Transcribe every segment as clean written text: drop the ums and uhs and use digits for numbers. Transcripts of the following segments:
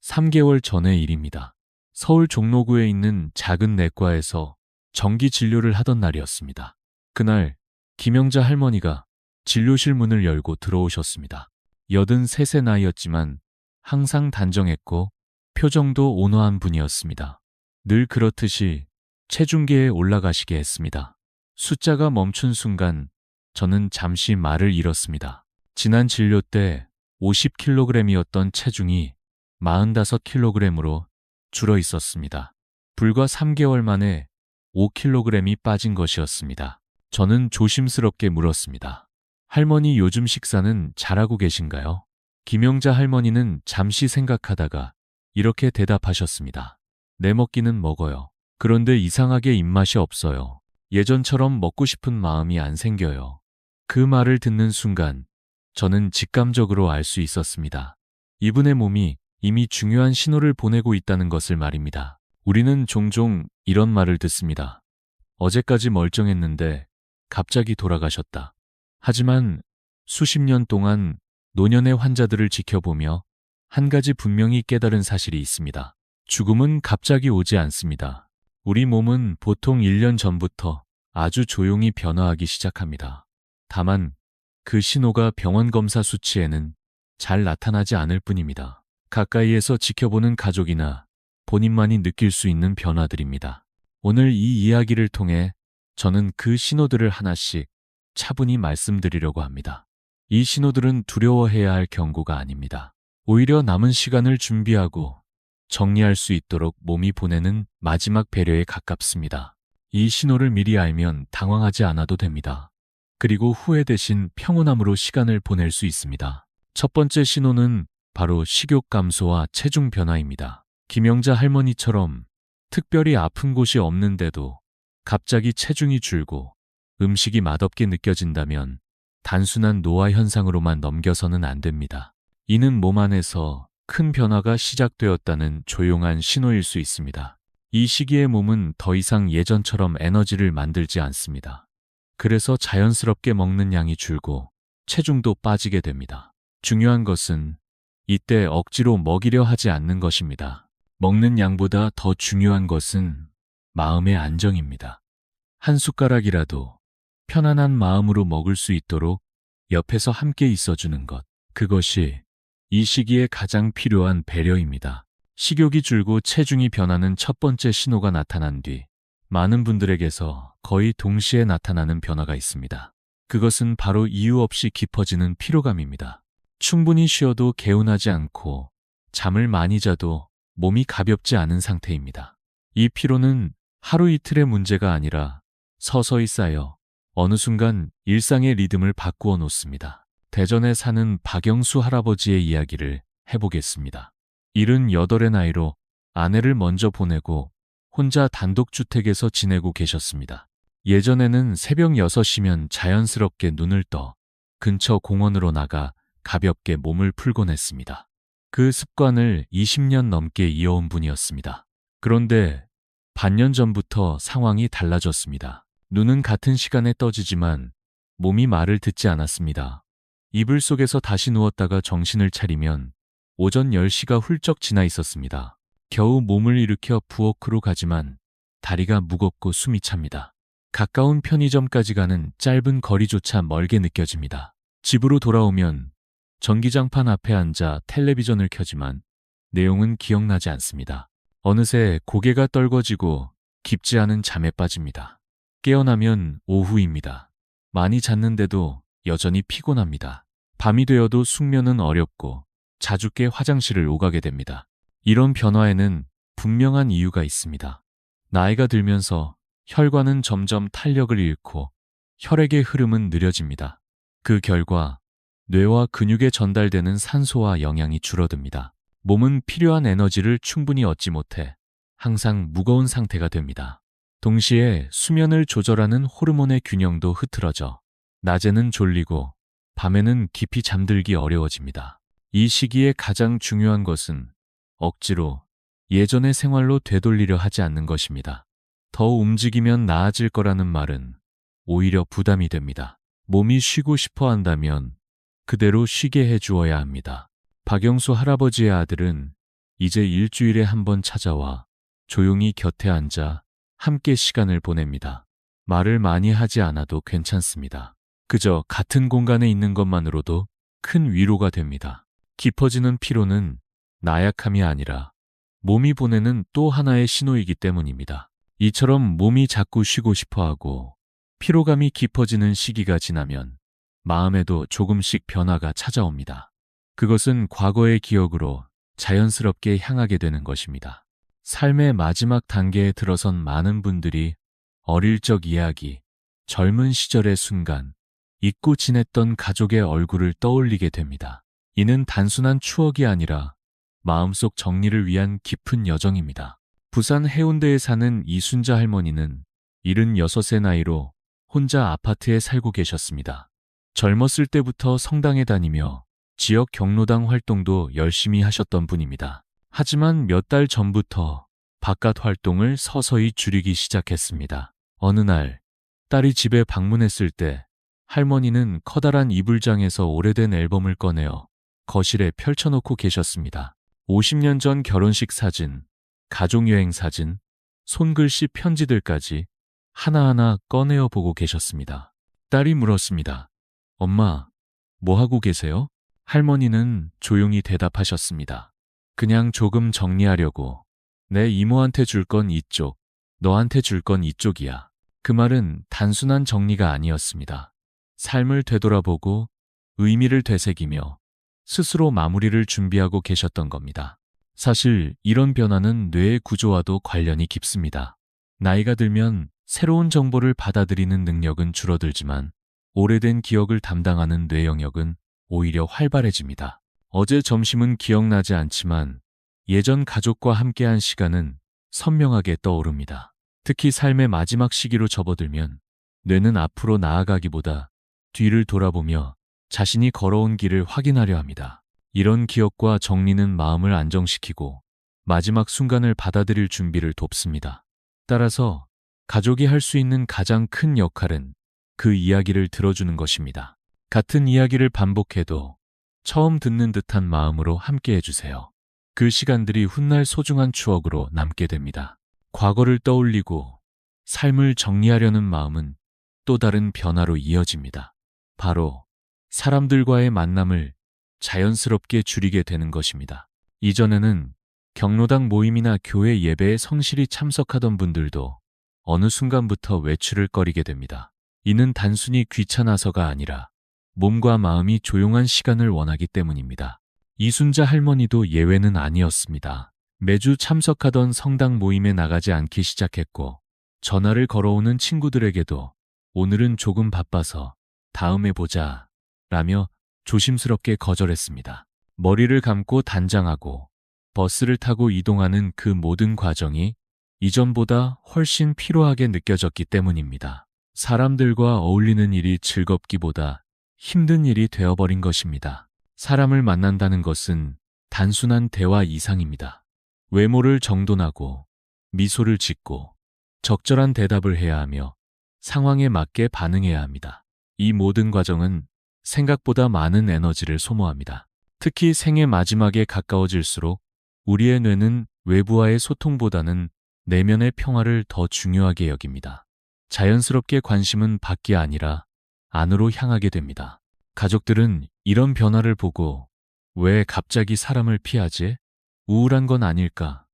3개월 전의 일입니다. 서울 종로구에 있는 작은 내과에서 정기 진료를 하던 날이었습니다. 그날 김영자 할머니가 진료실 문을 열고 들어오셨습니다. 83세 나이였지만 항상 단정했고 표정도 온화한 분이었습니다. 늘 그렇듯이 체중계에 올라가시게 했습니다. 숫자가 멈춘 순간 저는 잠시 말을 잃었습니다. 지난 진료 때 50kg이었던 체중이 45kg으로 줄어 있었습니다. 불과 3개월 만에 5kg이 빠진 것이었습니다. 저는 조심스럽게 물었습니다. 할머니, 요즘 식사는 잘하고 계신가요? 김영자 할머니는 잠시 생각하다가 이렇게 대답하셨습니다. 내 먹기는 먹어요. 그런데 이상하게 입맛이 없어요. 예전처럼 먹고 싶은 마음이 안 생겨요. 그 말을 듣는 순간 저는 직감적으로 알 수 있었습니다. 이분의 몸이 이미 중요한 신호를 보내고 있다는 것을 말입니다. 우리는 종종 이런 말을 듣습니다. 어제까지 멀쩡했는데 갑자기 돌아가셨다. 하지만 수십 년 동안 노년의 환자들을 지켜보며 한 가지 분명히 깨달은 사실이 있습니다. 죽음은 갑자기 오지 않습니다. 우리 몸은 보통 1년 전부터 아주 조용히 변화하기 시작합니다. 다만 그 신호가 병원 검사 수치에는 잘 나타나지 않을 뿐입니다. 가까이에서 지켜보는 가족이나 본인만이 느낄 수 있는 변화들입니다. 오늘 이 이야기를 통해 저는 그 신호들을 하나씩 차분히 말씀드리려고 합니다. 이 신호들은 두려워해야 할 경고가 아닙니다. 오히려 남은 시간을 준비하고 정리할 수 있도록 몸이 보내는 마지막 배려에 가깝습니다. 이 신호를 미리 알면 당황하지 않아도 됩니다. 그리고 후회 대신 평온함으로 시간을 보낼 수 있습니다. 첫 번째 신호는 바로 식욕 감소와 체중 변화입니다. 김영자 할머니처럼 특별히 아픈 곳이 없는데도 갑자기 체중이 줄고 음식이 맛없게 느껴진다면 단순한 노화 현상으로만 넘겨서는 안 됩니다. 이는 몸 안에서 큰 변화가 시작되었다는 조용한 신호일 수 있습니다. 이 시기에 몸은 더 이상 예전처럼 에너지를 만들지 않습니다. 그래서 자연스럽게 먹는 양이 줄고 체중도 빠지게 됩니다. 중요한 것은 이때 억지로 먹이려 하지 않는 것입니다. 먹는 양보다 더 중요한 것은 마음의 안정입니다. 한 숟가락이라도 편안한 마음으로 먹을 수 있도록 옆에서 함께 있어주는 것, 그것이 이 시기에 가장 필요한 배려입니다. 식욕이 줄고 체중이 변하는 첫 번째 신호가 나타난 뒤 많은 분들에게서 거의 동시에 나타나는 변화가 있습니다. 그것은 바로 이유 없이 깊어지는 피로감입니다. 충분히 쉬어도 개운하지 않고 잠을 많이 자도 몸이 가볍지 않은 상태입니다. 이 피로는 하루 이틀의 문제가 아니라 서서히 쌓여 어느 순간 일상의 리듬을 바꾸어 놓습니다. 대전에 사는 박영수 할아버지의 이야기를 해보겠습니다. 78의 나이로 아내를 먼저 보내고 혼자 단독주택에서 지내고 계셨습니다. 예전에는 새벽 6시면 자연스럽게 눈을 떠 근처 공원으로 나가 가볍게 몸을 풀곤 했습니다. 그 습관을 20년 넘게 이어온 분이었습니다. 그런데 반년 전부터 상황이 달라졌습니다. 눈은 같은 시간에 떠지지만 몸이 말을 듣지 않았습니다. 이불 속에서 다시 누웠다가 정신을 차리면 오전 10시가 훌쩍 지나 있었습니다. 겨우 몸을 일으켜 부엌으로 가지만 다리가 무겁고 숨이 찹니다. 가까운 편의점까지 가는 짧은 거리조차 멀게 느껴집니다. 집으로 돌아오면 전기장판 앞에 앉아 텔레비전을 켜지만 내용은 기억나지 않습니다. 어느새 고개가 떨궈지고 깊지 않은 잠에 빠집니다. 깨어나면 오후입니다. 많이 잤는데도 여전히 피곤합니다. 밤이 되어도 숙면은 어렵고 자주 깨 화장실을 오가게 됩니다. 이런 변화에는 분명한 이유가 있습니다. 나이가 들면서 혈관은 점점 탄력을 잃고 혈액의 흐름은 느려집니다. 그 결과 뇌와 근육에 전달되는 산소와 영양이 줄어듭니다. 몸은 필요한 에너지를 충분히 얻지 못해 항상 무거운 상태가 됩니다. 동시에 수면을 조절하는 호르몬의 균형도 흐트러져 낮에는 졸리고 밤에는 깊이 잠들기 어려워집니다. 이 시기에 가장 중요한 것은 억지로 예전의 생활로 되돌리려 하지 않는 것입니다. 더 움직이면 나아질 거라는 말은 오히려 부담이 됩니다. 몸이 쉬고 싶어 한다면 그대로 쉬게 해주어야 합니다. 박영수 할아버지의 아들은 이제 일주일에 한 번 찾아와 조용히 곁에 앉아 함께 시간을 보냅니다. 말을 많이 하지 않아도 괜찮습니다. 그저 같은 공간에 있는 것만으로도 큰 위로가 됩니다. 깊어지는 피로는 나약함이 아니라 몸이 보내는 또 하나의 신호이기 때문입니다. 이처럼 몸이 자꾸 쉬고 싶어 하고 피로감이 깊어지는 시기가 지나면 마음에도 조금씩 변화가 찾아옵니다. 그것은 과거의 기억으로 자연스럽게 향하게 되는 것입니다. 삶의 마지막 단계에 들어선 많은 분들이 어릴 적 이야기, 젊은 시절의 순간, 잊고 지냈던 가족의 얼굴을 떠올리게 됩니다. 이는 단순한 추억이 아니라 마음속 정리를 위한 깊은 여정입니다. 부산 해운대에 사는 이순자 할머니는 76의 나이로 혼자 아파트에 살고 계셨습니다. 젊었을 때부터 성당에 다니며 지역 경로당 활동도 열심히 하셨던 분입니다. 하지만 몇 달 전부터 바깥 활동을 서서히 줄이기 시작했습니다. 어느 날 딸이 집에 방문했을 때 할머니는 커다란 이불장에서 오래된 앨범을 꺼내어 거실에 펼쳐놓고 계셨습니다. 50년 전 결혼식 사진, 가족여행 사진, 손글씨 편지들까지 하나하나 꺼내어 보고 계셨습니다. 딸이 물었습니다. 엄마, 뭐 하고 계세요? 할머니는 조용히 대답하셨습니다. 그냥 조금 정리하려고. 내 이모한테 줄 건 이쪽, 너한테 줄 건 이쪽이야. 그 말은 단순한 정리가 아니었습니다. 삶을 되돌아보고 의미를 되새기며 스스로 마무리를 준비하고 계셨던 겁니다. 사실 이런 변화는 뇌의 구조와도 관련이 깊습니다. 나이가 들면 새로운 정보를 받아들이는 능력은 줄어들지만 오래된 기억을 담당하는 뇌 영역은 오히려 활발해집니다. 어제 점심은 기억나지 않지만 예전 가족과 함께한 시간은 선명하게 떠오릅니다. 특히 삶의 마지막 시기로 접어들면 뇌는 앞으로 나아가기보다 뒤를 돌아보며 자신이 걸어온 길을 확인하려 합니다. 이런 기억과 정리는 마음을 안정시키고 마지막 순간을 받아들일 준비를 돕습니다. 따라서 가족이 할 수 있는 가장 큰 역할은 그 이야기를 들어주는 것입니다. 같은 이야기를 반복해도 처음 듣는 듯한 마음으로 함께 해주세요. 그 시간들이 훗날 소중한 추억으로 남게 됩니다. 과거를 떠올리고 삶을 정리하려는 마음은 또 다른 변화로 이어집니다. 바로 사람들과의 만남을 자연스럽게 줄이게 되는 것입니다. 이전에는 경로당 모임이나 교회 예배에 성실히 참석하던 분들도 어느 순간부터 외출을 꺼리게 됩니다. 이는 단순히 귀찮아서가 아니라 몸과 마음이 조용한 시간을 원하기 때문입니다. 이순자 할머니도 예외는 아니었습니다. 매주 참석하던 성당 모임에 나가지 않기 시작했고 전화를 걸어오는 친구들에게도 오늘은 조금 바빠서 다음에 보자 라며 조심스럽게 거절했습니다. 머리를 감고 단장하고 버스를 타고 이동하는 그 모든 과정이 이전보다 훨씬 피로하게 느껴졌기 때문입니다. 사람들과 어울리는 일이 즐겁기보다 힘든 일이 되어버린 것입니다. 사람을 만난다는 것은 단순한 대화 이상입니다. 외모를 정돈하고 미소를 짓고 적절한 대답을 해야 하며 상황에 맞게 반응해야 합니다. 이 모든 과정은 생각보다 많은 에너지를 소모합니다. 특히 생의 마지막에 가까워질수록 우리의 뇌는 외부와의 소통보다는 내면의 평화를 더 중요하게 여깁니다. 자연스럽게 관심은 밖이 아니라 안으로 향하게 됩니다. 가족들은 이런 변화를 보고 왜 갑자기 사람을 피하지? 우울한 건 아닐까?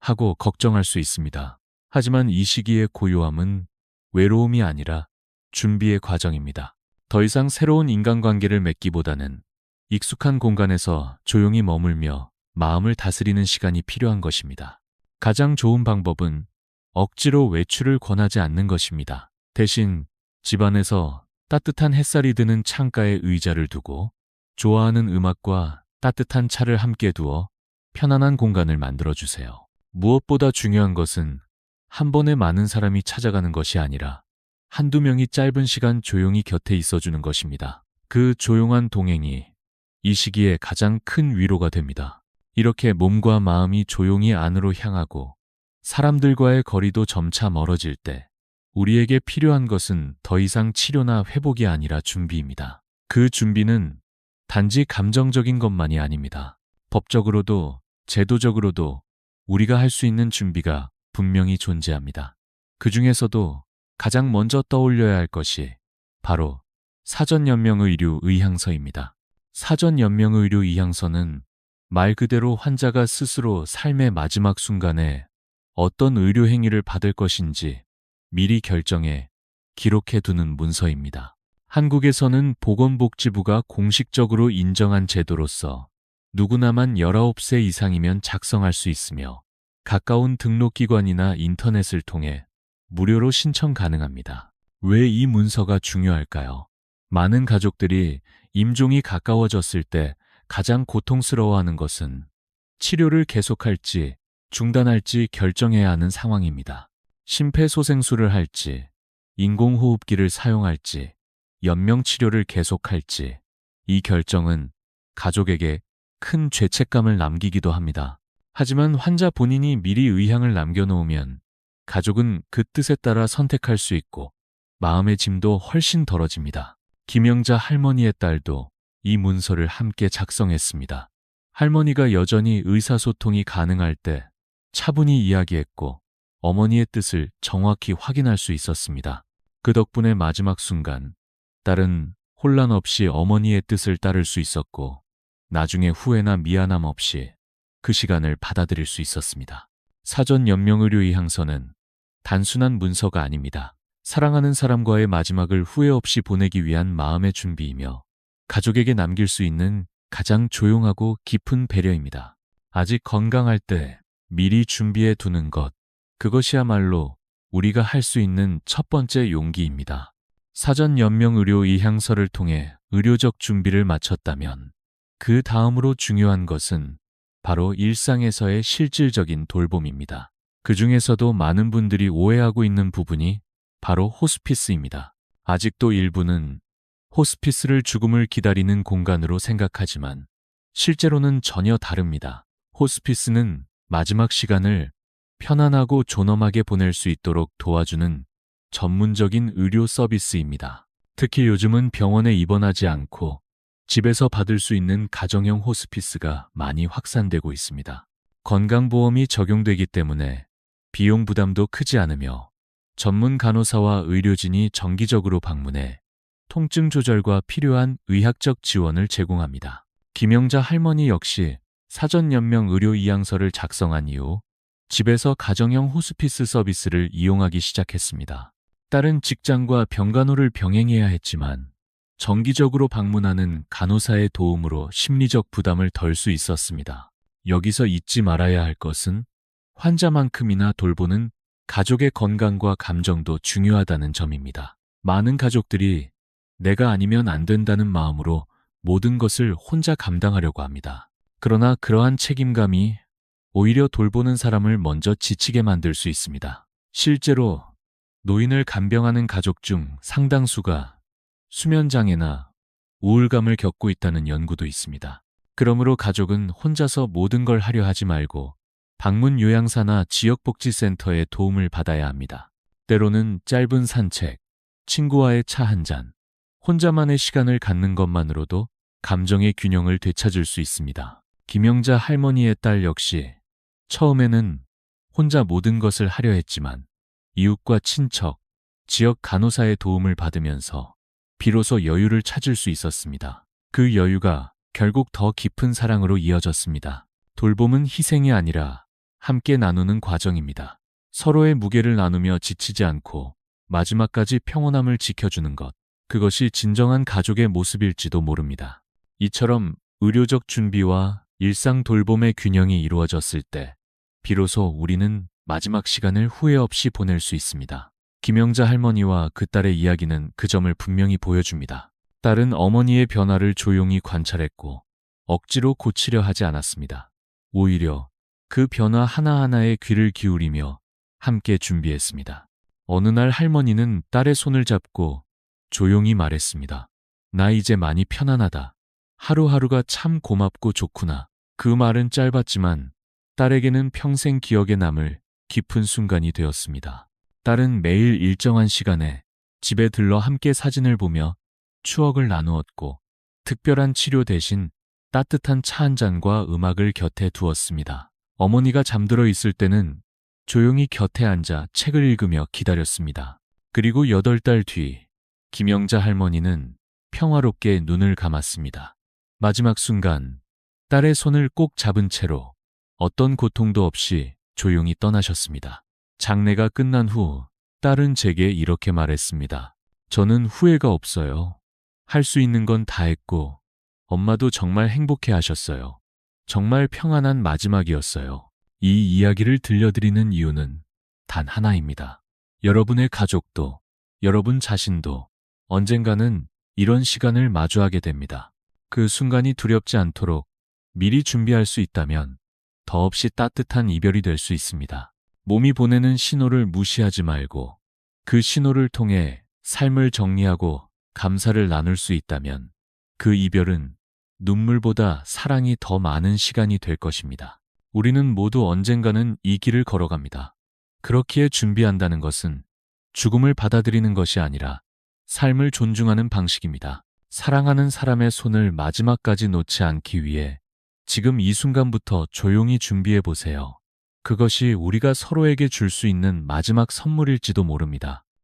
하고 걱정할 수 있습니다. 하지만 이 시기의 고요함은 외로움이 아니라 준비의 과정입니다. 더 이상 새로운 인간관계를 맺기보다는 익숙한 공간에서 조용히 머물며 마음을 다스리는 시간이 필요한 것입니다. 가장 좋은 방법은 억지로 외출을 권하지 않는 것입니다. 대신 집안에서 따뜻한 햇살이 드는 창가에 의자를 두고 좋아하는 음악과 따뜻한 차를 함께 두어 편안한 공간을 만들어주세요. 무엇보다 중요한 것은 한 번에 많은 사람이 찾아가는 것이 아니라 한두 명이 짧은 시간 조용히 곁에 있어주는 것입니다. 그 조용한 동행이 이 시기에 가장 큰 위로가 됩니다. 이렇게 몸과 마음이 조용히 안으로 향하고 사람들과의 거리도 점차 멀어질 때 우리에게 필요한 것은 더 이상 치료나 회복이 아니라 준비입니다. 그 준비는 단지 감정적인 것만이 아닙니다. 법적으로도 제도적으로도 우리가 할 수 있는 준비가 분명히 존재합니다. 그 중에서도 가장 먼저 떠올려야 할 것이 바로 사전연명의료 의향서입니다. 사전연명의료 의향서는 말 그대로 환자가 스스로 삶의 마지막 순간에 어떤 의료 행위를 받을 것인지 미리 결정해 기록해 두는 문서입니다. 한국에서는 보건복지부가 공식적으로 인정한 제도로서 누구나만 19세 이상이면 작성할 수 있으며 가까운 등록기관이나 인터넷을 통해 무료로 신청 가능합니다. 왜 이 문서가 중요할까요? 많은 가족들이 임종이 가까워졌을 때 가장 고통스러워하는 것은 치료를 계속할지 중단할지 결정해야 하는 상황입니다. 심폐소생술을 할지, 인공호흡기를 사용할지, 연명치료를 계속할지, 이 결정은 가족에게 큰 죄책감을 남기기도 합니다. 하지만 환자 본인이 미리 의향을 남겨놓으면 가족은 그 뜻에 따라 선택할 수 있고 마음의 짐도 훨씬 덜어집니다. 김영자 할머니의 딸도 이 문서를 함께 작성했습니다. 할머니가 여전히 의사소통이 가능할 때 차분히 이야기했고 어머니의 뜻을 정확히 확인할 수 있었습니다. 그 덕분에 마지막 순간 딸은 혼란 없이 어머니의 뜻을 따를 수 있었고 나중에 후회나 미안함 없이 그 시간을 받아들일 수 있었습니다. 사전 연명의료 의향서는 단순한 문서가 아닙니다. 사랑하는 사람과의 마지막을 후회 없이 보내기 위한 마음의 준비이며 가족에게 남길 수 있는 가장 조용하고 깊은 배려입니다. 아직 건강할 때 미리 준비해 두는 것, 그것이야말로 우리가 할 수 있는 첫 번째 용기입니다. 사전 연명의료 의향서를 통해 의료적 준비를 마쳤다면 그 다음으로 중요한 것은 바로 일상에서의 실질적인 돌봄입니다. 그 중에서도 많은 분들이 오해하고 있는 부분이 바로 호스피스입니다. 아직도 일부는 호스피스를 죽음을 기다리는 공간으로 생각하지만 실제로는 전혀 다릅니다. 호스피스는 마지막 시간을 편안하고 존엄하게 보낼 수 있도록 도와주는 전문적인 의료 서비스입니다. 특히 요즘은 병원에 입원하지 않고 집에서 받을 수 있는 가정형 호스피스가 많이 확산되고 있습니다. 건강보험이 적용되기 때문에 비용 부담도 크지 않으며 전문 간호사와 의료진이 정기적으로 방문해 통증 조절과 필요한 의학적 지원을 제공합니다. 김영자 할머니 역시 사전연명 의료 의향서를 작성한 이후 집에서 가정형 호스피스 서비스를 이용하기 시작했습니다. 딸은 직장과 병간호를 병행해야 했지만 정기적으로 방문하는 간호사의 도움으로 심리적 부담을 덜 수 있었습니다. 여기서 잊지 말아야 할 것은 환자만큼이나 돌보는 가족의 건강과 감정도 중요하다는 점입니다. 많은 가족들이 내가 아니면 안 된다는 마음으로 모든 것을 혼자 감당하려고 합니다. 그러나 그러한 책임감이 오히려 돌보는 사람을 먼저 지치게 만들 수 있습니다. 실제로 노인을 간병하는 가족 중 상당수가 수면장애나 우울감을 겪고 있다는 연구도 있습니다. 그러므로 가족은 혼자서 모든 걸 하려 하지 말고 방문 요양사나 지역복지센터의 도움을 받아야 합니다. 때로는 짧은 산책, 친구와의 차 한 잔, 혼자만의 시간을 갖는 것만으로도 감정의 균형을 되찾을 수 있습니다. 김영자 할머니의 딸 역시 처음에는 혼자 모든 것을 하려 했지만 이웃과 친척, 지역 간호사의 도움을 받으면서 비로소 여유를 찾을 수 있었습니다. 그 여유가 결국 더 깊은 사랑으로 이어졌습니다. 돌봄은 희생이 아니라 함께 나누는 과정입니다. 서로의 무게를 나누며 지치지 않고 마지막까지 평온함을 지켜주는 것, 그것이 진정한 가족의 모습일지도 모릅니다. 이처럼 의료적 준비와 일상 돌봄의 균형이 이루어졌을 때 비로소 우리는 마지막 시간을 후회 없이 보낼 수 있습니다. 김영자 할머니와 그 딸의 이야기는 그 점을 분명히 보여줍니다. 딸은 어머니의 변화를 조용히 관찰했고 억지로 고치려 하지 않았습니다. 오히려 그 변화 하나하나에 귀를 기울이며 함께 준비했습니다. 어느 날 할머니는 딸의 손을 잡고 조용히 말했습니다. 나 이제 많이 편안하다. 하루하루가 참 고맙고 좋구나. 그 말은 짧았지만 딸에게는 평생 기억에 남을 깊은 순간이 되었습니다. 딸은 매일 일정한 시간에 집에 들러 함께 사진을 보며 추억을 나누었고 특별한 치료 대신 따뜻한 차 한 잔과 음악을 곁에 두었습니다. 어머니가 잠들어 있을 때는 조용히 곁에 앉아 책을 읽으며 기다렸습니다. 그리고 8달 뒤, 김영자 할머니는 평화롭게 눈을 감았습니다. 마지막 순간, 딸의 손을 꼭 잡은 채로 어떤 고통도 없이 조용히 떠나셨습니다. 장례가 끝난 후 딸은 제게 이렇게 말했습니다. 저는 후회가 없어요. 할 수 있는 건 다 했고, 엄마도 정말 행복해 하셨어요. 정말 평안한 마지막이었어요. 이 이야기를 들려드리는 이유는 단 하나입니다. 여러분의 가족도, 여러분 자신도 언젠가는 이런 시간을 마주하게 됩니다. 그 순간이 두렵지 않도록 미리 준비할 수 있다면 더없이 따뜻한 이별이 될 수 있습니다. 몸이 보내는 신호를 무시하지 말고 그 신호를 통해 삶을 정리하고 감사를 나눌 수 있다면 그 이별은 눈물보다 사랑이 더 많은 시간이 될 것입니다. 우리는 모두 언젠가는 이 길을 걸어갑니다. 그렇기에 준비한다는 것은 죽음을 받아들이는 것이 아니라 삶을 존중하는 방식입니다. 사랑하는 사람의 손을 마지막까지 놓지 않기 위해 지금 이 순간부터 조용히 준비해 보세요. 그것이 우리가 서로에게 줄 수 있는 마지막 선물일지도 모릅니다.